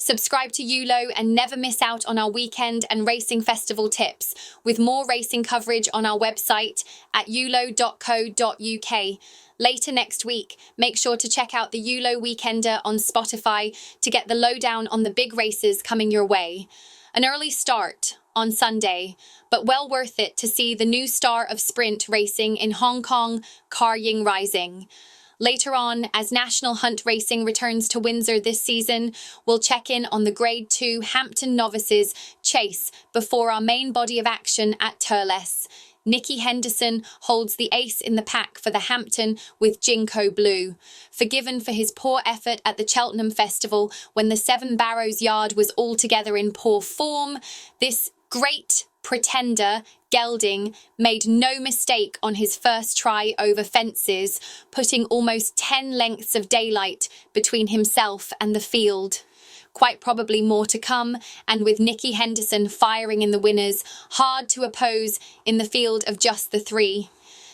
Subscribe to ULO and never miss out on our weekend and racing festival tips, with more racing coverage on our website at ulo.co.uk. Later next week, make sure to check out the ULO Weekender on Spotify to get the lowdown on the big races coming your way. An early start on Sunday, but well worth it to see the new star of sprint racing in Hong Kong, Car Ying Rising. Later on, as National Hunt Racing returns to Windsor this season, we'll check in on the Grade 2 Hampton Novices chase before our main body of action at Turles. Nicky Henderson holds the ace in the pack for the Hampton with Jinko Blue. Forgiven for his poor effort at the Cheltenham Festival when the Seven Barrows yard was altogether in poor form, this great pretender, Gelding, made no mistake on his first try over fences, putting almost 10 lengths of daylight between himself and the field. Quite probably more to come, and with Nicky Henderson firing in the winners, hard to oppose in the field of just the three.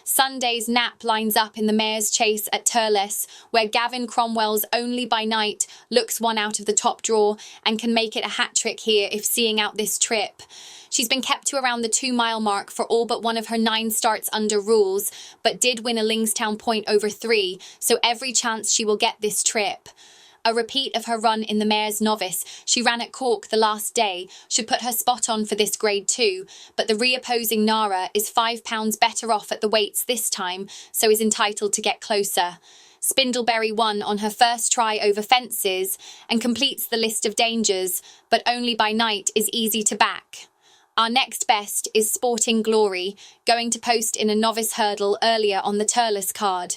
Sunday's nap lines up in the mare's chase at Turles, where Gavin Cromwell's Only by Night looks one out of the top draw and can make it a hat-trick here if seeing out this trip. She's been kept to around the 2-mile mark for all but one of her 9 starts under rules, but did win a Lingstown point over 3, so every chance she will get this trip. A repeat of her run in the mare's novice she ran at Cork the last day should put her spot on for this Grade 2, but the reopposing Nara is £5 better off at the weights this time, so is entitled to get closer. Spindleberry won on her first try over fences and completes the list of dangers, but Only by Night is easy to back. Our next best is Sporting Glory, going to post in a novice hurdle earlier on the Turles card.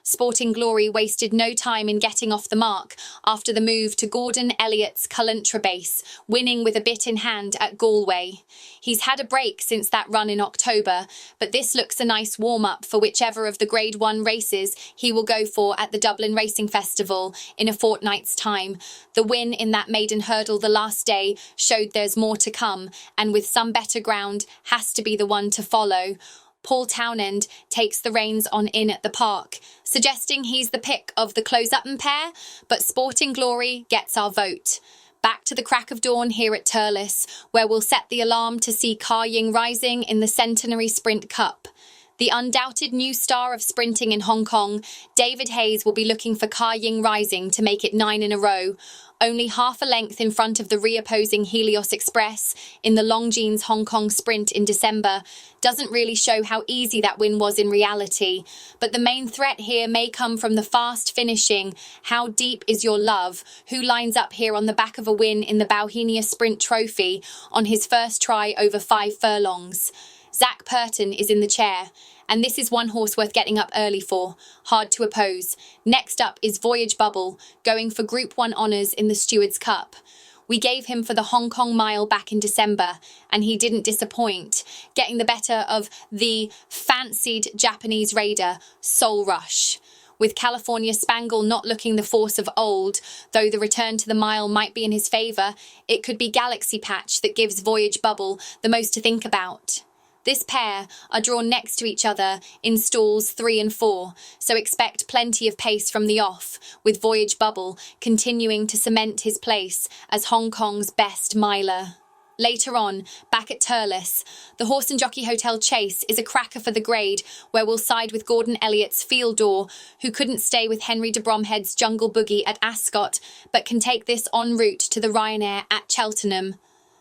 Sporting Glory wasted no time in getting off the mark after the move to Gordon Elliott's Cullentra base, winning with a bit in hand at Galway. He's had a break since that run in October, but this looks a nice warm-up for whichever of the Grade 1 races he will go for at the Dublin Racing Festival in a fortnight's time. The win in that maiden hurdle the last day showed there's more to come, and with some better ground, has to be the one to follow. Paul Townend takes the reins on In at the Park, suggesting he's the pick of the close-up pair, but Sporting Glory gets our vote. Back to the crack of dawn here at Turles, where we'll set the alarm to see Car Ying Rising in the Centenary Sprint Cup. The undoubted new star of sprinting in Hong Kong, David Hayes will be looking for Car Ying Rising to make it 9 in a row, only half a length in front of the reopposing Helios Express in the Longines Hong Kong Sprint in December. Doesn't really show how easy that win was in reality, but the main threat here may come from the fast finishing How Deep Is Your Love, who lines up here on the back of a win in the Bauhinia Sprint Trophy on his first try over 5 furlongs. Zach Purton is in the chair, and this is one horse worth getting up early for, hard to oppose. Next up is Voyage Bubble, going for Group 1 honours in the Stewards' Cup. We gave him for the Hong Kong Mile back in December, and he didn't disappoint, getting the better of the fancied Japanese raider, Soul Rush. With California Spangle not looking the force of old, though the return to the mile might be in his favour, it could be Galaxy Patch that gives Voyage Bubble the most to think about. This pair are drawn next to each other in stalls 3 and 4, so expect plenty of pace from the off, with Voyage Bubble continuing to cement his place as Hong Kong's best miler. Later on, back at Turles, the Horse and Jockey Hotel Chase is a cracker for the grade, where we'll side with Gordon Elliott's Field Door, who couldn't stay with Henry de Bromhead's Jungle Boogie at Ascot, but can take this en route to the Ryanair at Cheltenham.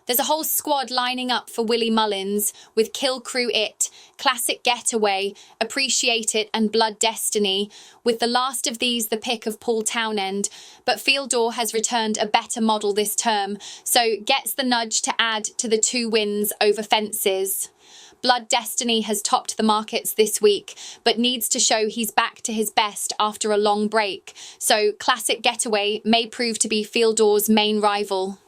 There's a whole squad lining up for Willie Mullins, with Kill Crew It, Classic Getaway, Appreciate It and Blood Destiny, with the last of these the pick of Paul Townend, but Fieldor has returned a better model this term, so gets the nudge to add to the 2 wins over fences. Blood Destiny has topped the markets this week, but needs to show he's back to his best after a long break, so Classic Getaway may prove to be Fieldor's main rival.